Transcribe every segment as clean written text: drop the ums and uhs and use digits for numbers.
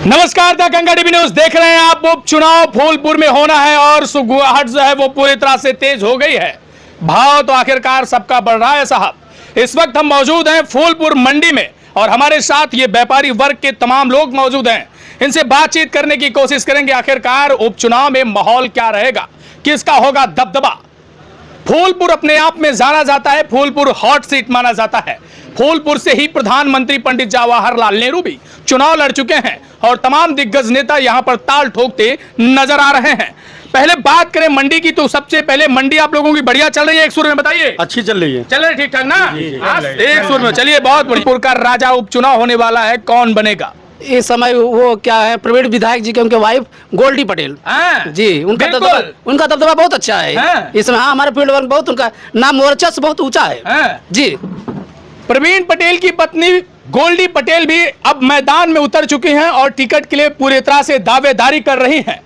नमस्कार, the Ganga TV news देख रहे हैं आप। उपचुनाव फूलपुर में होना है और सुगुआहट जो है वो पूरी तरह से तेज हो गई है। भाव तो आखिरकार सबका बढ़ रहा है साहब। इस वक्त हम मौजूद हैं फूलपुर मंडी में और हमारे साथ ये व्यापारी वर्ग के तमाम लोग मौजूद हैं। इनसे बातचीत करने की कोशिश करेंगे आखिरकार उपचुनाव में माहौल क्या रहेगा, किसका होगा दबदबा। फूलपुर अपने आप में जाना जाता है, फूलपुर हॉट सीट माना जाता है। फूलपुर से ही प्रधानमंत्री पंडित जवाहरलाल नेहरू भी चुनाव लड़ चुके हैं और तमाम दिग्गज नेता यहां पर ताल ठोकते नजर आ रहे हैं। पहले बात करें मंडी की, तो सबसे पहले मंडी आप लोगों की बढ़िया चल रही है? एक सुर में बताइए। अच्छी चल रही है। चल रही ठीक ठाक ना? एक सुर में चलिए। बहुत बढ़िया। का राजा उपचुनाव होने वाला है, कौन बनेगा इस समय? वो क्या है, प्रवीण विधायक जी के उनके वाइफ गोल्डी पटेल जी, उनका दबदबा बहुत अच्छा है इस समय। हाँ, हमारे फील्ड वर्क बहुत, उनका नाम वर्चस्व बहुत ऊंचा है जी। प्रवीण पटेल की पत्नी गोल्डी पटेल भी अब मैदान में उतर चुकी हैं और टिकट के लिए पूरी तरह से दावेदारी कर रही हैं।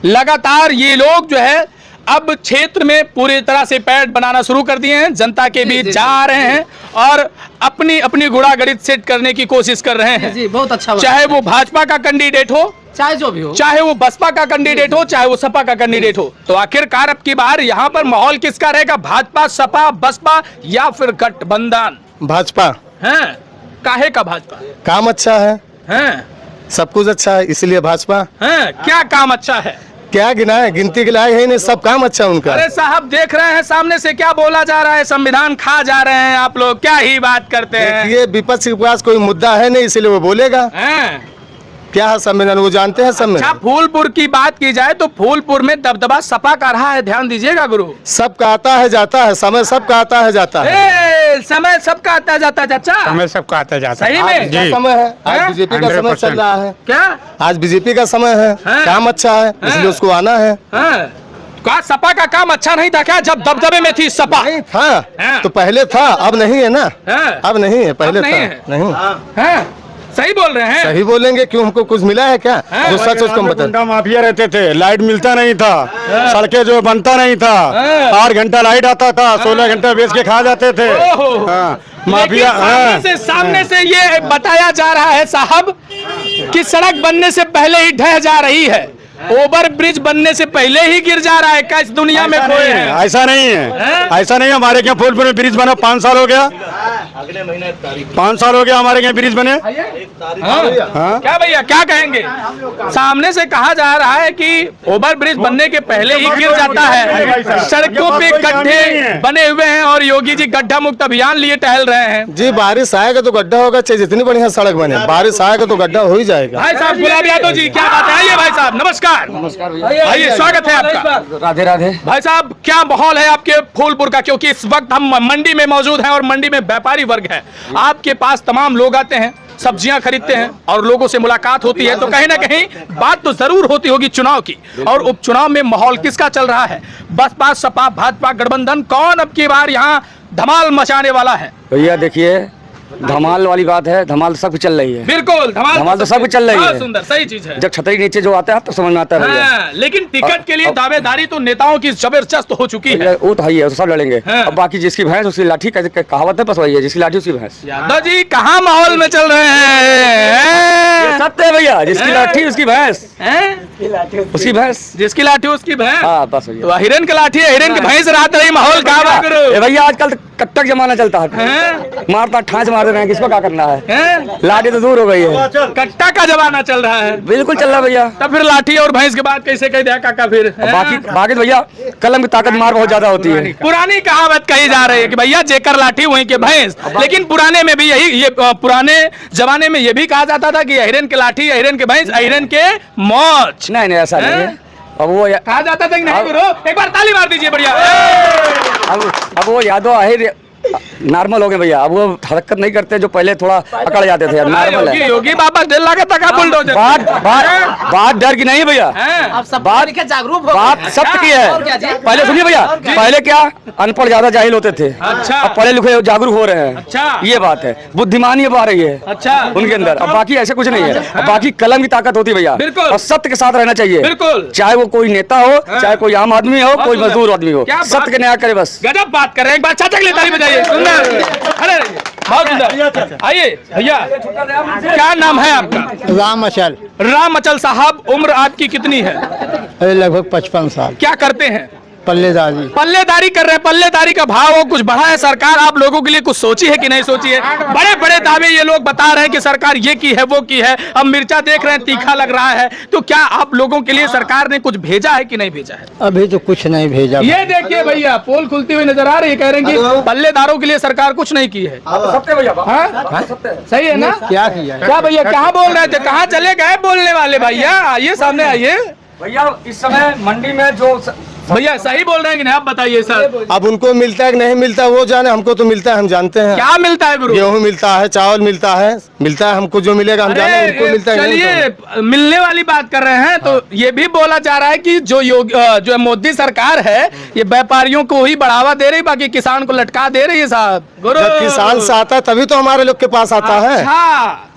लगातार ये लोग जो है अब क्षेत्र में पूरी तरह से पैड बनाना शुरू कर दिए हैं, जनता के बीच जा रहे हैं और अपनी अपनी गुड़ागड़ित सेट करने की कोशिश कर रहे हैं जी। बहुत अच्छा, चाहे वो भाजपा का कैंडिडेट हो, चाहे जो भी हो, चाहे वो बसपा का कैंडिडेट हो, चाहे वो सपा का कैंडिडेट हो। तो आखिरकार अब की बार यहाँ पर माहौल किसका रहेगा? भाजपा, सपा, बसपा या फिर गठबंधन? भाजपा है। काहे का भाजपा? काम अच्छा है, सब कुछ अच्छा है, इसलिए भाजपा है। क्या काम अच्छा है? क्या गिना है, गिनती के लायक है नहीं, सब काम अच्छा उनका। अरे साहब देख रहे हैं सामने से क्या बोला जा रहा है, संविधान खा जा रहे हैं आप लोग, क्या ही बात करते हैं। ये विपक्ष के पास कोई मुद्दा है नहीं, इसलिए वो बोलेगा। क्या है संविधान, वो जानते हैं संविधान। अच्छा, फूलपुर की बात की जाए तो फूलपुर में दबदबा सपा का रहा है, ध्यान दीजिएगा गुरु। सबका आता है जाता है, समय सबका आता है जाता है। समय सबका आता जाता है चाचा, समय सबका आता जाता है। सही में क्या समय है? आज बीजेपी का समय चल रहा है। क्या आज बीजेपी का समय है, काम अच्छा है, इसलिए उसको आना है। क्या सपा का काम अच्छा नहीं था क्या जब दबदबे में थी सपा? नहीं था तो पहले था, अब नहीं है ना। अब नहीं है, पहले था नहीं। सही बोल रहे हैं। सही बोलेंगे क्यों, हमको कुछ मिला है क्या? जो सच उसको बता। गुंडा माफिया रहते थे, लाइट मिलता नहीं था, सड़कें जो बनता नहीं था, 8 घंटा लाइट आता था, 16 घंटा बेच के खा जाते थे। माफिया सामने से ये बताया जा रहा है साहब कि सड़क बनने से पहले ही ढह जा रही है, ओवर ब्रिज बनने से पहले ही गिर जा रहा है। क्या इस दुनिया में कोई है? ऐसा नहीं है, ऐसा नहीं है। हमारे यहाँ फूलपुर में ब्रिज बना 5 साल हो गया, 5 साल हो गया हमारे यहाँ ब्रिज बने। क्या भैया क्या कहेंगे? सामने से कहा जा रहा है कि ओवर ब्रिज बनने के पहले ही गिर जाता है, सड़कों पे गड्ढे बने हुए हैं और योगी जी गड्ढा मुक्त अभियान लिए टहल रहे हैं। जी, बारिश आएगा तो गड्ढा होगा, चाहे जितनी बढ़िया सड़क बने, बारिश आएगा तो गड्ढा हो ही जाएगा। भाई साहब गुलाब यादव जी, क्या बात है? आइए भाई साहब, नमस्कार। आइए, स्वागत है आपका। राधे राधे। भाई साहब क्या माहौल है आपके फूलपुर का? क्योंकि इस वक्त हम मंडी में मौजूद हैं और मंडी में व्यापारी वर्ग है। आपके पास तमाम लोग आते हैं, सब्जियां खरीदते हैं और लोगों से मुलाकात होती है, तो कहीं ना कहीं बात तो जरूर होती होगी चुनाव की। और उपचुनाव में माहौल किसका चल रहा है? बसपा, सपा, भाजपा, गठबंधन, कौन अब की बार यहाँ धमाल मचाने वाला है? भैया देखिए, धमाल वाली बात है, धमाल तो सब कुछ चल रही है। बिल्कुल धमाल तो सब कुछ चल रही है। सुंदर, सही चीज है। जब छतरी नीचे जो आता है तो समझ में आता है। लेकिन टिकट के लिए दावेदारी तो नेताओं की जबरदस्त हो चुकी है। वो तो है, तो सब लड़ेंगे। अब बाकी जिसकी भैंस उसकी लाठी, कहावत है बस वही है, जिसकी लाठी उसकी भैंस। यादव जी कहाँ माहौल में चल रहे हैं? सत्य है भैया, जिसकी लाठी उसकी भैंस, उसकी भैंस, जिसकी लाठी उसकी भैंस। हाँ बस भैया, हिरन की लाठी है, हिरन की भैंस रात रही। माहौल कहाँ भैया? आजकल कट्टक जमाना चलता है, मारता ठांच मार रहे हैं, किसको क्या करना है? लाठी तो दूर हो गई है, कट्टा का जमाना चल रहा है। बिल्कुल चल रहा है भैया। तब फिर लाठी और भैंस के बाद कैसे कह दिया काका फिर? बाकी भैया कलम की ताकत मार बहुत ज्यादा होती है। पुरानी कहावत कही जा रही है कि भैया जेकर लाठी वहीं के भैंस। लेकिन पुराने में भी ये पुराने जमाने में ये भी कहा जाता था कि हिरन के लाठी, हिरन के भैंस, हिरन के मौज। नहीं ऐसा नहीं है। अब वो कहा जाता था कि नहीं गुरु? एक बार ताली मार दीजिए बढ़िया। अब वो यादव आहिर नॉर्मल हो गए भैया, अब वो हरकत नहीं करते जो पहले थोड़ा अकड़ जाते थे। नॉर्मल है। योगी बाबा दिल लगा था बुलडोजर। बात डर की नहीं भैया, बात जागरूक, बात सत्य की है। पहले सुनिए भैया, पहले क्या अनपढ़ ज्यादा जाहिल होते थे, अच्छा। अब पढ़े लिखे जागरूक हो रहे हैं। अच्छा। ये बात है, बुद्धिमानी अब आ रही है। अच्छा। उनके अंदर। अब बाकी ऐसे कुछ नहीं है। अब बाकी कलम की ताकत होती है भैया, बिल्कुल। और सत्य के साथ रहना चाहिए। बिल्कुल। चाहे वो कोई नेता हो, चाहे कोई आम आदमी हो, कोई मजदूर आदमी हो, सत्य के न्याय करे बस। गजब बात कर रहे हैं। एक बार चाचा के लिए ताली बजाइए। रहिए, सुंदर, खड़े रहिए, बहुत सुंदर। आइए भैया, क्या नाम है आपका? राम अचल, राम अचल साहब, उम्र आपकी कितनी है? लगभग 55 साल। क्या करते हैं? पल्लेदारी। पल्लेदारी कर रहे हैं। पल्लेदारी का भाव वो कुछ बढ़ा है सरकार आप लोगों के लिए कुछ सोची है कि नहीं सोची है? बड़े बड़े दावे ये लोग बता रहे हैं कि सरकार ये की है वो की है। अब मिर्चा देख रहे हैं तीखा लग रहा है, तो क्या आप लोगों के लिए सरकार ने कुछ भेजा है कि नहीं भेजा है? अभी तो कुछ नहीं भेजा। ये देखिए भैया, पोल खुलती हुई नजर आ रही है, कह रहे हैं कि पल्लेदारों के लिए सरकार कुछ नहीं की है। सही है ना? क्या किया? क्या भैया, कहाँ बोल रहे थे, कहाँ चले गए बोलने वाले? भैया आइए, सामने आइए। भैया इस समय मंडी में जो भैया सही बोल रहे हैं कि नहीं, आप बताइए सर। अब उनको मिलता है कि नहीं मिलता वो जाने, हमको तो मिलता है, हम जानते हैं। क्या मिलता है गुरु? गेहूँ मिलता है, चावल मिलता है, हमको जो मिलेगा हम जाने, उनको मिलता है। चलिए मिलने वाली बात कर रहे हैं, तो ये भी बोला जा रहा है कि जो मोदी सरकार है ये व्यापारियों को ही बढ़ावा दे रही, बाकी किसान को लटका दे रही है साहब। गुरु, जब किसान से आता है तभी तो हमारे लोग के पास आता है। अच्छा,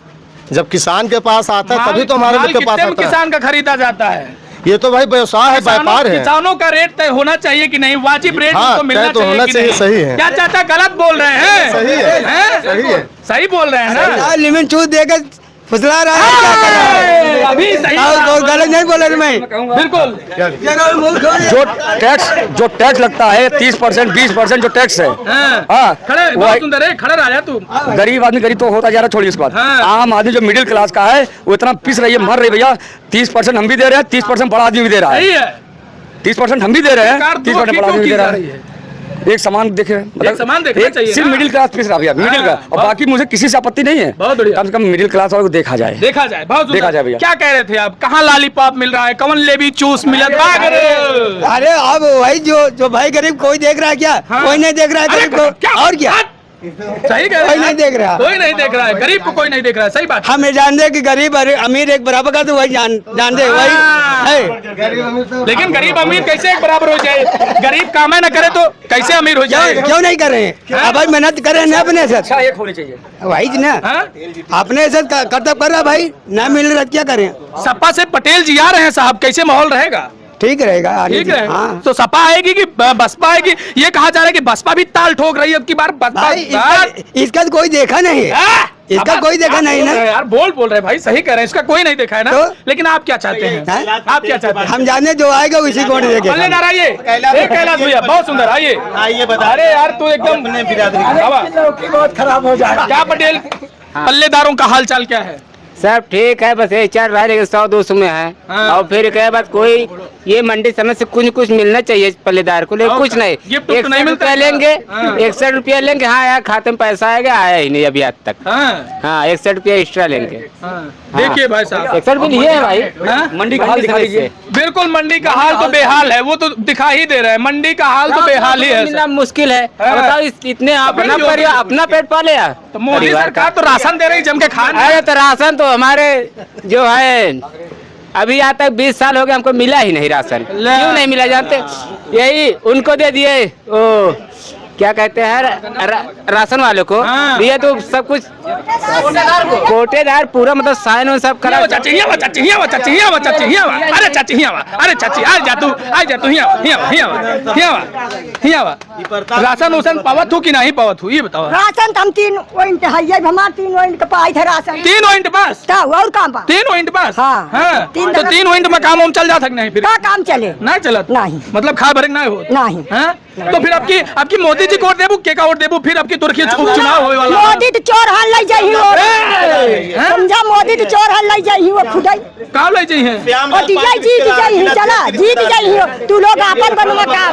जब किसान के पास आता है तभी तो हमारे लोग के पास आता है। किसान का खरीदा जाता है। ये तो भाई व्यवसाय है, व्यापार है। किसानों का रेट तय होना चाहिए कि नहीं, वाजिब रेट हाँ, उनको मिलना तो होना कि चाहिए, नहीं? सही है। क्या चाचा गलत बोल रहे हैं? सही है, सही है। सही बोल रहे हैं ना? लिमिट छूट देकर फुसला रहा है, क्या कर रहा है? अभी सही और गलत नहीं बोल रहा मैं। बिल्कुल। जो टैक्स लगता है 30% 20% जो टैक्स है, हाँ, खड़े, वो बहुत सुंदर है, खड़ा रहा तू। गरीब आदमी गरीब तो होता जा रहा, छोड़िए उसके बाद। हाँ। आम आदमी जो मिडिल क्लास का है वो इतना पिस रही है, मर रही भैया। 30% हम भी दे रहे हैं, 30% बड़ा आदमी भी दे रहा सही है। है। 30% हम भी दे रहे हैं, सरकार 30% बड़ा आदमी भी दे रहा है। एक समान देखे, समान देखना चाहिए सिर्फ ना। मिडिल क्लास पिस रहा भैया, मिडिल क्लास, और बाकी मुझे किसी से आपत्ति नहीं है। बहुत बढ़िया। कम से कम मिडिल क्लास वालों को देखा जाए, देखा जाए, बहुत सुंदर। देखा जाए भैया। क्या कह रहे थे आप? कहाँ लॉलीपॉप मिल रहा है, कौन लेबी चूस मिलत भाग रहे? अरे अब वही जो भाई गरीब कोई देख रहा है क्या? हाँ। कोई नहीं देख रहा है गरीब को, और क्या? सही कह रहे कोई हैं। नहीं देख रहा। कोई नहीं देख रहा है, गरीब को कोई नहीं देख रहा है, सही बात। हम ये जानते हैं कि गरीब और अमीर एक बराबर का, तो वही जानते हैं, वही है। लेकिन गरीब अमीर कैसे एक बराबर हो जाए? गरीब काम न करे तो कैसे अमीर हो जाए? क्यों नहीं कर रहे हैं? अब भाई मेहनत कर रहे हैं ना अपने से, अच्छा एक होनी चाहिए। वही ना, हाँ? अपने से कर्तव्य कर रहा भाई, ना मिल रहा क्या करें? सपा से पटेल जी आ रहे हैं साहब, कैसे माहौल रहेगा? ठीक रहेगा, ठीक है। हाँ। तो सपा आएगी कि बसपा आएगी? ये कहा जा रहा है कि बसपा भी ताल ठोक रही है अब की बार। भाई इसका तो कोई देखा नहीं है, इसका कोई देखा नहीं ना यार, बोल रहे भाई, सही कह रहे हैं, इसका कोई नहीं देखा है ना। तो? लेकिन आप क्या चाहते हैं? हैं? आप क्या चाहते हैं? हम जाने जो आएगा उसी को देखे। पल्लेदार आइए, कैलाश भैया, बहुत सुंदर, आइए बता। अरे यार तू एकदम बहुत खराब हो जाएगा। क्या पटेल, पल्लेदारों का हाल चाल क्या है? सब ठीक है, बस ये चल रहा है, लेकिन 100-200 में है। हाँ। और फिर कहे बात कोई ये मंडी समय से कुछ मिलना चाहिए पल्लेदार को, लेकिन कुछ नहीं। गिफ्ट तो नहीं 61 मिलता रुपया है। लेंगे, हाँ। 61 रुपया लेंगे। हाँ यार, खाते में पैसा आएगा, आया ही नहीं अभी आज तक। हाँ 61 रुपया एक्स्ट्रा लेंगे। देखिए भाई साहब, 61 रुपये लिए है भाई। मंडी का हाल दिखा दीजिए। बिल्कुल मंडी का हाल तो बेहाल है, वो तो दिखा ही दे रहे हैं। मंडी का हाल तो बेहाल ही है। मिलना मुश्किल है। अब बताओ इतने अपना परिवार अपना पेट पाले यार। तो मोदी परिवार सरकार तो राशन दे रही जम के खान। अरे तो राशन तो हमारे जो है अभी आज तक 20 साल हो गए, हमको मिला ही नहीं राशन। क्यों नहीं मिला जानते? यही उनको दे दिए, ओ क्या कहते हैं राशन वाले को दिए, तो सब कुछ कोटेदार पूरा मतलब साइन और सब करा। अरे चाची आ जा तू राशन उसन पावत हो कि नहीं पावत हो, ये बताओ। राशन तो हम 3 ओइंट है, हमारे 3 ओइंट के पाई थे राशन। 3 ओइंट बस? और काम बा 3 ओइंट बस? हाँ। तो 3 ओइंट में काम हम चल जाता नहीं? फिर का काम चले नहीं चलत? नहीं। मतलब खा भरे नहीं हो? नहीं। तो फिर आपकी मोदी जी को वोट देबू, के का वोट देबू? फिर आपकी तुर्की उपचुनाव होए वाला। मोदी तो चोर हल लई जाई हो, समझा? मोदी तो चोर हल लई जाई हो खुदाई। का ले जाई है? और जीत जाई है, चला जीत जाई हो। तू लोग अपन बनवा काम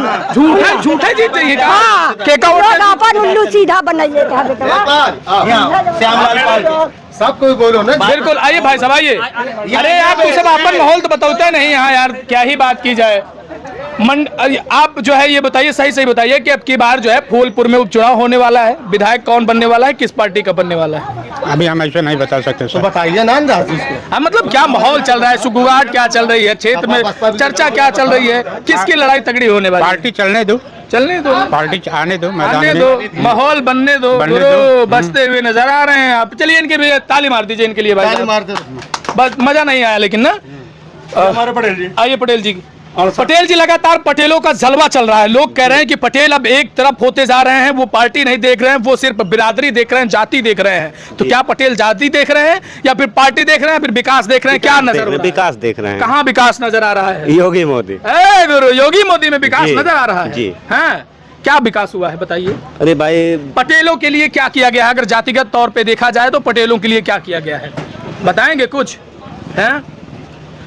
झूठे जीत जाइए का? हाँ, के का लोग वोट? अपन उल्लू सीधा बनाइए का बेटा। सब कोई बोलो ना। बिल्कुल, आइए भाई साहब आइए। अरे आप तो सब अपन माहौल तो बताते नहीं यहाँ यार, क्या ही बात की जाए। आप जो है ये बताइए, सही बताइए कि अब की बार जो है फूलपुर में उपचुनाव होने वाला है, विधायक कौन बनने वाला है, किस पार्टी का बनने वाला है? अभी हम ऐसे नहीं बता सकते तो बताइए ना अंदाज इसको। हाँ, मतलब क्या माहौल चल रहा है, सुगुगाहट क्या चल रही है क्षेत्र में, चर्चा क्या चल रही है, किसकी लड़ाई तगड़ी होने वाली है? पार्टी चलने दो, पार्टी आने दो, आने दो, माहौल बनने दो। गुरु बचते हुए नजर आ रहे हैं आप। चलिए इनके भी ताली मार दीजिए इनके लिए भाई। बस मजा नहीं आया लेकिन ना। हमारे पटेल जी आइए पटेल जी, पटेल जी लगातार पटेलों का जलवा चल रहा है। लोग कह रहे हैं कि पटेल अब एक तरफ होते जा रहे हैं, वो पार्टी नहीं देख रहे हैं, वो सिर्फ बिरादरी देख रहे हैं, जाति देख रहे हैं। तो क्या पटेल जाति देख रहे हैं या फिर पार्टी देख रहे हैं, फिर विकास देख रहे हैं? क्या नजर हो रहा है? विकास देख रहे हैं। कहाँ विकास नजर आ रहा है? योगी मोदी। योगी मोदी में विकास नजर आ रहा है जी। हाँ, क्या विकास हुआ है बताइए? अरे भाई, पटेलों के लिए क्या किया गया है? अगर जातिगत तौर पे देखा जाए तो पटेलों के लिए क्या किया गया है, बताएंगे कुछ? हैं?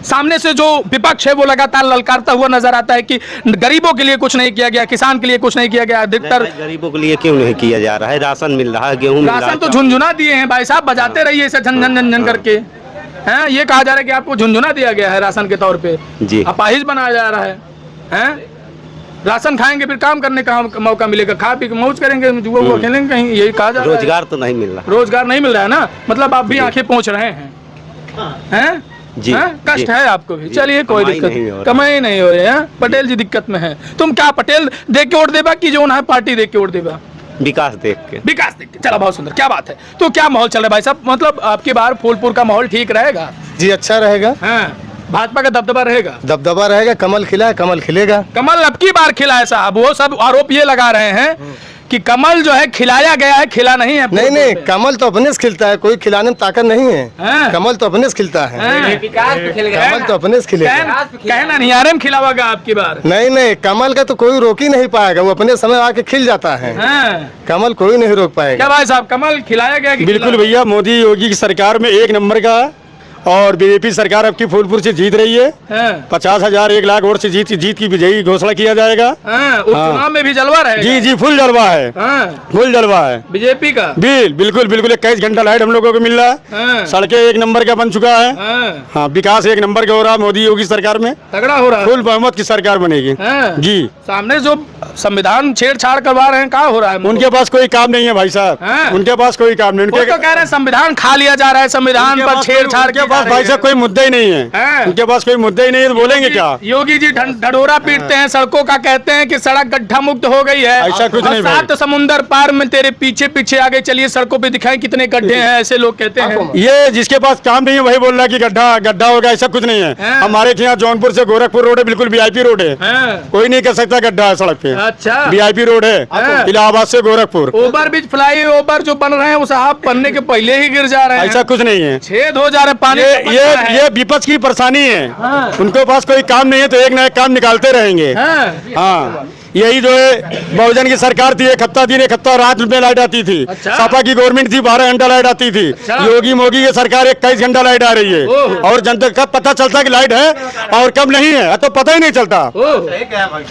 सामने से जो विपक्ष है वो लगातार ललकारता हुआ नजर आता है कि गरीबों के लिए कुछ नहीं किया गया, किसान के लिए कुछ नहीं किया गया। अधिकतर गरीबों के लिए क्यों नहीं किया जा रहा है? राशन मिल रहा है, गेहूं मिल रहा है। राशन तो झुंझुना दिए हैं भाई साहब, बजाते रहिए इसे झन झन झन झन करके। हैं? ये कहा जा रहा है कि आपको झुंझुना दिया गया है राशन के तौर पे, जी। अपाहिज बनाया जा रहा है। हैं? राशन खाएंगे फिर काम करने का मौका मिलेगा, खा पी के मौज करेंगे, जुआ वो खेलेंगे कहीं, यही कहा जा रहा है। रोजगार तो नहीं मिल रहा। रोजगार नहीं मिल रहा है ना, मतलब आप भी आंखें पहुंच रहे हैं। हैं? जी, कष्ट जी। है आपको भी, चलिए कोई कमाई नहीं हो दिक्कत, रहा। कमाई नहीं हो रही है। पटेल जी दिक्कत में है। तुम क्या पटेल देख के वोट देबा कि जो है पार्टी देख के वोट देबा? विकास देख के। विकास देख के। चलो बहुत सुंदर, क्या बात है। तो क्या माहौल चल रहा है भाई साहब, मतलब आपकी बार फूलपुर का माहौल ठीक रहेगा? जी अच्छा रहेगा, हाँ, भाजपा का दबदबा रहेगा? दबदबा रहेगा, कमल खिला है, कमल खिलेगा। कमल अब की बार खिला है साहब, वो सब आरोप ये लगा रहे हैं कि कमल जो है खिलाया गया है, खिला नहीं है। नहीं नहीं, कमल तो अपने से खिलता है, कोई खिलाने में ताकत नहीं है। हाँ। कमल तो अपने से खिलता है, कमल तो अपने से खिलेगा। कहना नहीं आ रहे में खिलावागा आपकी बार? नहीं नहीं, कमल का तो कोई रोक ही नहीं पाएगा, वो अपने समय आके खिल जाता है। हाँ। कमल कोई नहीं रोक पाएगा। क्या भाई साहब, कमल खिलाया गया कि बिल्कुल भैया, मोदी योगी की सरकार में एक नंबर का है और बीजेपी सरकार अब की फूलपुर से जीत रही है। हाँ। 50,000 1 लाख वोट से जीत की विजयी घोषणा किया जाएगा। हाँ, उपचुनाव में भी जलवा रहेगा? जी जी, फुल जलवा है। हाँ। फुल जलवा है बीजेपी का। बिल्कुल बिल्कुल 21 घंटा लाइट हम लोगों को मिल रहा है। हाँ। सड़कें एक नंबर का बन चुका है। हाँ। हाँ, विकास एक नंबर का हो रहा है मोदी योगी सरकार में। तगड़ा हो रहा है। फुल बहुमत की सरकार बनेगी। हाँ। जी। सामने जो संविधान छेड़छाड़ करवा रहे हैं, क्या हो रहा है? उनके पास कोई काम नहीं है भाई साहब। हाँ। उनके पास कोई काम नहीं। वो तो कह रहे हैं संविधान खा लिया जा रहा है, संविधान पर छेड़छाड़ के पास भाई साहब कोई मुद्दा ही नहीं है। हाँ। उनके पास कोई मुद्दा ही नहीं है, तो बोलेंगे क्या? योगी जी ढडोरा पीटते हैं सड़कों का, कहते हैं कि सड़क गड्ढा मुक्त हो गई है। ऐसा कुछ और नहीं भाई। 7 समुंदर पार में तेरे पीछे पीछे आगे चलिए, सड़कों पे दिखाएं कितने गड्ढे हैं, ऐसे लोग कहते हैं। ये जिसके पास काम नहीं है वही बोल रहा है कि गड्ढा होगा, ऐसा कुछ नहीं है। हाँ। हमारे यहाँ जौनपुर से गोरखपुर रोड है, बिल्कुल VIP रोड है। हाँ। कोई नहीं कर सकता गड्ढा है सड़क पे। अच्छा। VIP रोड है, हाँ। इलाहाबाद से Gorakhpur. Over bridge, fly over जो बन रहे हैं वो साहब बनने के पहले ही गिर जा रहे हैं। ऐसा कुछ नहीं है, छेद हो जा रहे हैं, पानी टपक रहा है। ये विपक्ष की परेशानी है। हाँ। उनके पास कोई काम नहीं है तो एक ना एक काम निकालते रहेंगे। हाँ। हाँ, यही जो है बहुजन की सरकार थी, एक हफ्ता दिन एक हफ्ता रात में लाइट आती थी। अच्छा। सपा की गवर्नमेंट थी, 12 घंटा लाइट आती थी। अच्छा। योगी मोदी की सरकार 21 घंटा लाइट आ रही है। ओह। और जनता कब पता चलता कि लाइट है और कब नहीं है, तो पता ही नहीं चलता।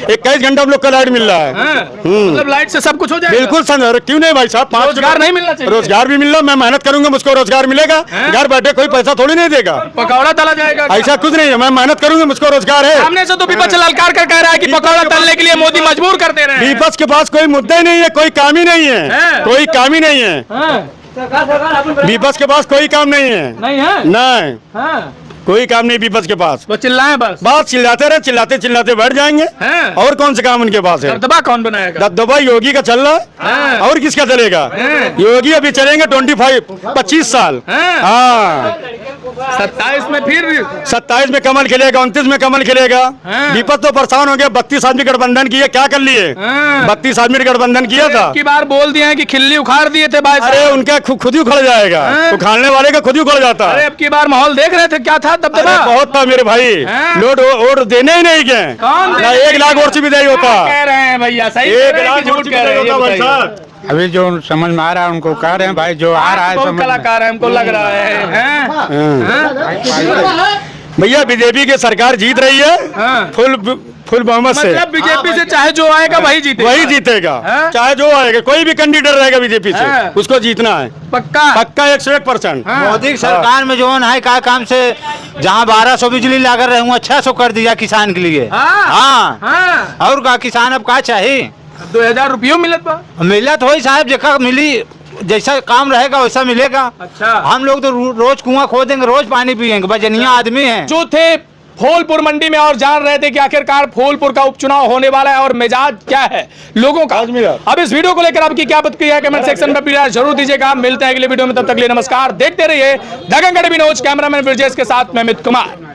21 घंटा हम लोग को लाइट मिल रहा है। हाँ। मतलब लाइट से सब कुछ हो जाएगा? बिल्कुल सर, क्यों नहीं भाई साहब? 5 रोजगार नहीं मिलना चाहिए? रोजगार भी मिल रहा, मैं मेहनत करूंगा मुझको रोजगार मिलेगा। घर बैठे कोई पैसा थोड़ी नहीं देगा। पकौड़ा तला जाएगा? ऐसा कुछ नहीं है, मैं मेहनत करूंगा मुझको रोजगार है। सामने से तो विपक्ष ललकार कर कह रहा है कि पकौड़ा तलने के लिए मोदी मजबूर करते रहे हैं। विपक्ष के पास कोई मुद्दा ही नहीं है, कोई काम ही नहीं है। हाँ। कोई काम ही नहीं है। हाँ। विपक्ष के पास कोई काम नहीं है। नहीं है? नहीं, हाँ। कोई काम नहीं विपक्ष के पास। वो चिल्लाएं बस? बात चिल्लाते रहे, चिल्लाते चिल्लाते बैठ जाएंगे। हाँ। और कौन से काम उनके पास है? दबदबा कौन बनाएगा? दबदबा योगी का चल रहा है। हाँ। और किसका चलेगा? हाँ। योगी अभी चलेंगे 25 साल। हाँ। हाँ, 27 में फिर 27 में कमल खिलेगा, 29 में कमल खिलेगा। हाँ। विपक्ष तो परेशान हो गया, 32 आदमी गठबंधन किए, क्या कर लिए? हाँ। 32 आदमी गठबंधन किया था। की बार बोल दिए हैं कि खिल्ली उखाड़ दिए थे भाई अरे साहब। उनका खुद ही उखड़ जाएगा। हाँ। उखाड़ने वाले का खुद ही उखड़ जाता अरे है। अब की बार माहौल देख रहे थे, क्या था अरे दबदबा? बहुत था मेरे भाई। हाँ। लोड वोट देने ही नहीं गए। कौन ना देने 1 लाख वोट से विदाई होता। क्या कह रहे हैं भैया? सही 1 कह रहे हैं लाख कि वोट झूठ से कह रहे हैं? विदाई ये होता भाई बताइए। साहब। अभी जो समझ में आ रहा है उनको कह रहे हैं भाई, जो आ रहा है बहुत समझ में। कलाकार है, हमको लग रहा है। भैया बीजेपी की सरकार जीत रही है। हाँ। फुल बहुमत से। मतलब बीजेपी से चाहे जो आएगा वही जीतेगा? वही जीतेगा। हाँ? चाहे जो आएगा, कोई भी कैंडिडेट रहेगा बीजेपी से, हाँ। उसको जीतना है पक्का? पक्का 101%। मोदी की सरकार में जो है का काम से जहाँ 1200 बिजली लाकर रहे 600 कर दिया किसान के लिए। हाँ। हाँ। और का किसान अब का चाहिए? 2000 रुपये मिलत बा? मिलत हो साहब, जगह मिली, जैसा काम रहेगा वैसा मिलेगा। अच्छा। हम लोग तो रोज कुआं खोदेंगे, रोज पानी पियेंगे, बजनिया आदमी हैं। जो थे फूलपुर मंडी में और जान रहे थे कि आखिरकार फूलपुर का उपचुनाव होने वाला है और मिजाज क्या है लोगों का। अब इस वीडियो को लेकर आपकी क्या प्रतिक्रिया है कमेंट सेक्शन में प्लीज जरूर दीजिएगा। मिलते हैं अगले वीडियो में, तब तक के लिए नमस्कार। देखते रहिए दंगल न्यूज। कैमरामैन ब्रिजेश के साथ मैं अमित कुमार।